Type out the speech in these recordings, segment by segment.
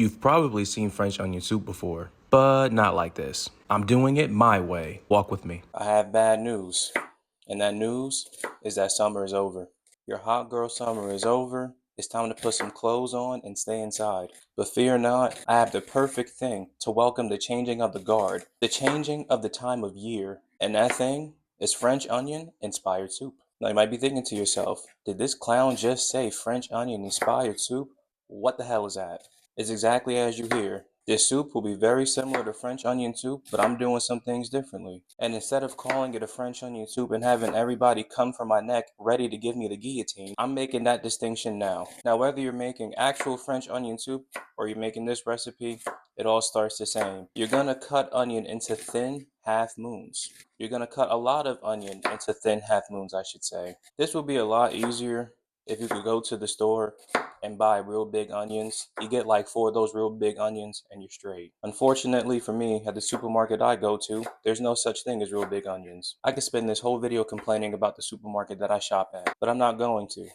You've probably seen French onion soup before, but not like this. I'm doing it my way. Walk with me. I have bad news, and that news is that summer is over. Your hot girl summer is over. It's time to put some clothes on and stay inside. But fear not, I have the perfect thing to welcome the changing of the guard, the changing of the time of year. And that thing is French onion inspired soup. Now you might be thinking to yourself, did this clown just say French onion inspired soup? What the hell is that? It's exactly as you hear. This soup will be very similar to French onion soup, but I'm doing some things differently. And instead of calling it a French onion soup and having everybody come for my neck ready to give me the guillotine, I'm making that distinction now. Now, whether you're making actual French onion soup or you're making this recipe, it all starts the same. You're gonna cut onion into thin half moons. You're gonna cut a lot of onion into thin half moons, I should say. This will be a lot easier if you could go to the store and buy real big onions. You get like 4 of those real big onions and you're straight. Unfortunately for me, at the supermarket I go to, there's no such thing as real big onions. I could spend this whole video complaining about the supermarket that I shop at, but I'm not going to.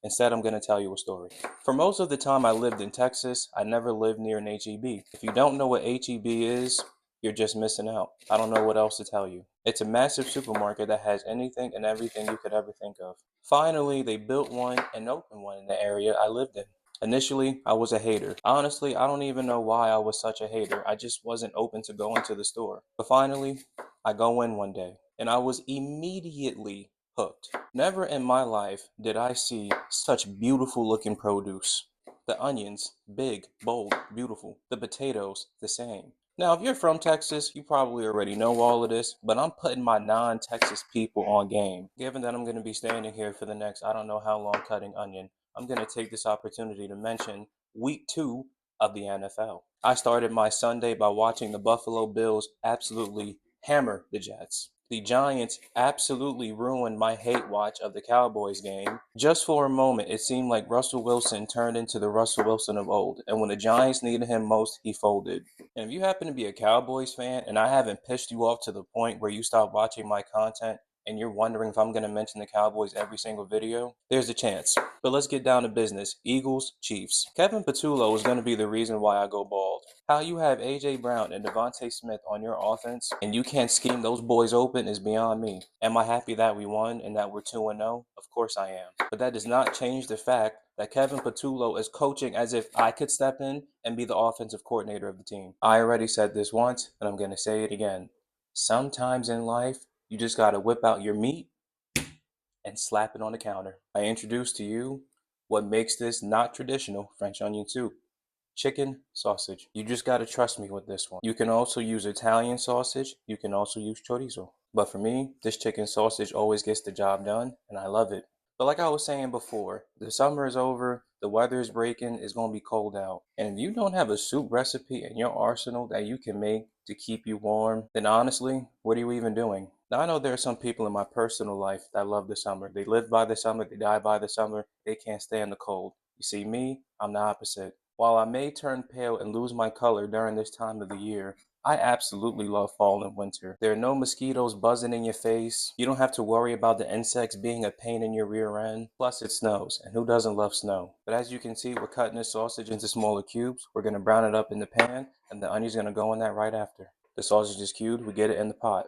Instead, I'm going to tell you a story. For most of the time I lived in Texas, I never lived near an HEB. If you don't know what HEB is, you're just missing out. I don't know what else to tell you. It's a massive supermarket that has anything and everything you could ever think of. Finally, they built one and opened one in the area I lived in. Initially, I was a hater. Honestly, I don't even know why I was such a hater. I just wasn't open to going to the store. But finally, I go in one day, and I was immediately hooked. Never in my life did I see such beautiful looking produce. The onions, big, bold, beautiful. The potatoes, the same. Now, if you're from Texas, you probably already know all of this, but I'm putting my non-Texas people on game. Given that I'm going to be standing here for the next I don't know how long cutting onion, I'm going to take this opportunity to mention week 2 of the NFL. I started my Sunday by watching the Buffalo Bills absolutely hammer the Jets. The Giants absolutely ruined my hate watch of the Cowboys game. Just for a moment, it seemed like Russell Wilson turned into the Russell Wilson of old, and when the Giants needed him most, he folded. And if you happen to be a Cowboys fan and I haven't pissed you off to the point where you stop watching my content and you're wondering if I'm going to mention the Cowboys every single video, there's a chance. But let's get down to business. Eagles, Chiefs. Kevin Patullo is going to be the reason why I go bald. How you have A.J. Brown and Devontae Smith on your offense and you can't scheme those boys open is beyond me. Am I happy that we won and that we're 2-0? Of course I am. But that does not change the fact that Kevin Patullo is coaching as if I could step in and be the offensive coordinator of the team. I already said this once, and I'm going to say it again. Sometimes in life, you just got to whip out your meat and slap it on the counter. I introduce to you what makes this not traditional French onion soup. Chicken sausage. You just got to trust me with this one. You can also use Italian sausage. You can also use chorizo. But for me, this chicken sausage always gets the job done, and I love it. But like I was saying before, the summer is over, the weather is breaking, it's going to be cold out. And if you don't have a soup recipe in your arsenal that you can make to keep you warm, then honestly, what are you even doing? Now, I know there are some people in my personal life that love the summer. They live by the summer, they die by the summer, they can't stand the cold. You see, me, I'm the opposite. While I may turn pale and lose my color during this time of the year, I absolutely love fall and winter. There are no mosquitoes buzzing in your face. You don't have to worry about the insects being a pain in your rear end. Plus, it snows, and who doesn't love snow? But as you can see, we're cutting this sausage into smaller cubes. We're going to brown it up in the pan, and the onion's going to go in that right after. The sausage is cubed. We get it in the pot.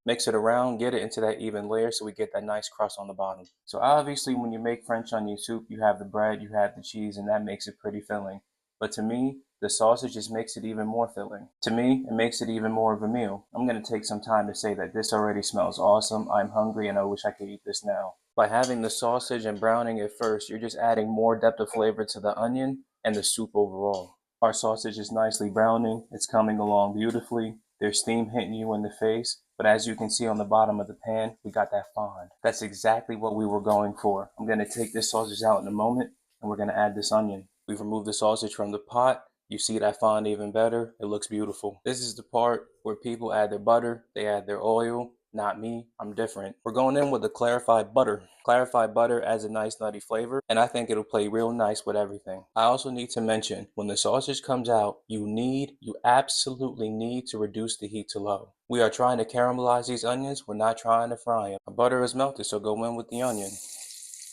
Mix it around, get it into that even layer so we get that nice crust on the bottom. So obviously when you make French onion soup, you have the bread, you have the cheese, and that makes it pretty filling. But to me, the sausage just makes it even more filling. To me, it makes it even more of a meal. I'm going to take some time to say that this already smells awesome. I'm hungry and I wish I could eat this now. By having the sausage and browning it first, you're just adding more depth of flavor to the onion and the soup overall. Our sausage is nicely browning. It's coming along beautifully. There's steam hitting you in the face, but as you can see on the bottom of the pan, we got that fond. That's exactly what we were going for. I'm going to take this sausage out in a moment, and we're going to add this onion. We've removed the sausage from the pot. You see that fond even better. It looks beautiful. This is the part where people add their butter, they add their oil. Not me, I'm different. We're going in with the clarified butter. Clarified butter adds a nice nutty flavor, and I think it'll play real nice with everything. I also need to mention, when the sausage comes out, you absolutely need to reduce the heat to low. We are trying to caramelize these onions, we're not trying to fry them. The butter is melted, so go in with the onion.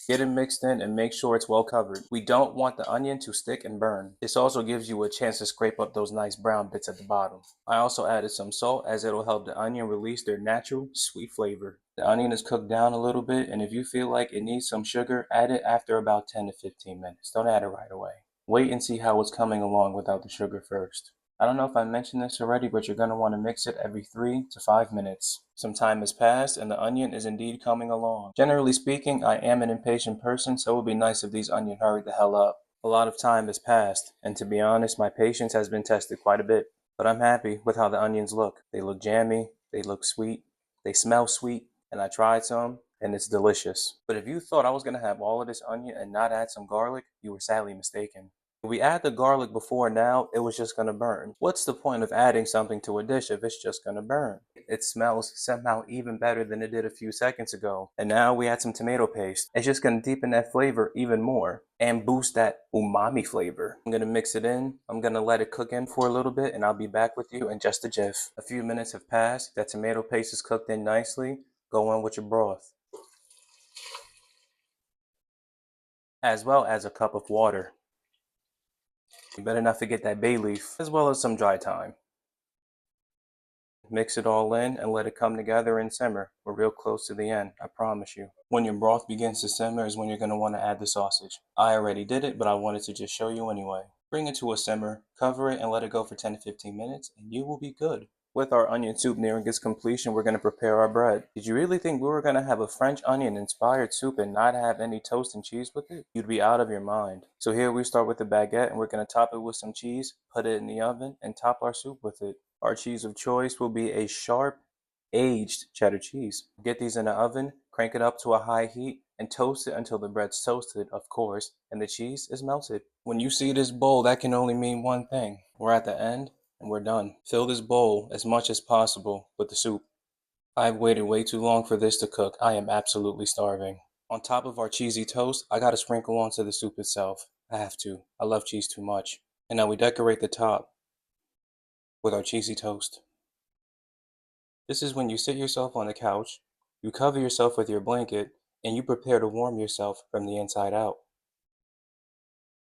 Get it mixed in and make sure it's well covered. We don't want the onion to stick and burn. This also gives you a chance to scrape up those nice brown bits at the bottom. I also added some salt as it'll help the onion release their natural sweet flavor. The onion is cooked down a little bit, and if you feel like it needs some sugar, add it after about 10 to 15 minutes. Don't add it right away. Wait and see how it's coming along without the sugar first. I don't know if I mentioned this already, but you're going to want to mix it every 3 to 5 minutes. Some time has passed and the onion is indeed coming along. Generally speaking, I am an impatient person, so it would be nice if these onions hurried the hell up. A lot of time has passed, and to be honest, my patience has been tested quite a bit. But I'm happy with how the onions look. They look jammy, they look sweet, they smell sweet, and I tried some, and it's delicious. But if you thought I was going to have all of this onion and not add some garlic, you were sadly mistaken. If we add the garlic before now, it was just going to burn. What's the point of adding something to a dish if it's just going to burn? It smells somehow even better than it did a few seconds ago. And now we add some tomato paste. It's just going to deepen that flavor even more and boost that umami flavor. I'm going to mix it in. I'm going to let it cook in for a little bit and I'll be back with you in just a jiff. A few minutes have passed. That tomato paste is cooked in nicely. Go in with your broth, as well as a cup of water. You better not forget that bay leaf, as well as some dry thyme. Mix it all in and let it come together and simmer. We're real close to the end, I promise you. When your broth begins to simmer is when you're going to want to add the sausage. I already did it, but I wanted to just show you anyway. Bring it to a simmer, cover it, and let it go for 10 to 15 minutes, and you will be good. With our onion soup nearing its completion, we're going to prepare our bread. Did you really think we were going to have a French onion inspired soup and not have any toast and cheese with it? You'd be out of your mind. So here we start with the baguette and we're going to top it with some cheese, put it in the oven, and top our soup with it. Our cheese of choice will be a sharp, aged cheddar cheese. Get these in the oven, crank it up to a high heat, and toast it until the bread's toasted, of course, and the cheese is melted. When you see this bowl, that can only mean one thing. We're at the end, and we're done. Fill this bowl as much as possible with the soup. I've waited way too long for this to cook. I am absolutely starving. On top of our cheesy toast, I gotta sprinkle onto the soup itself. I have to. I love cheese too much. And now we decorate the top with our cheesy toast. This is when you sit yourself on the couch, you cover yourself with your blanket, and you prepare to warm yourself from the inside out.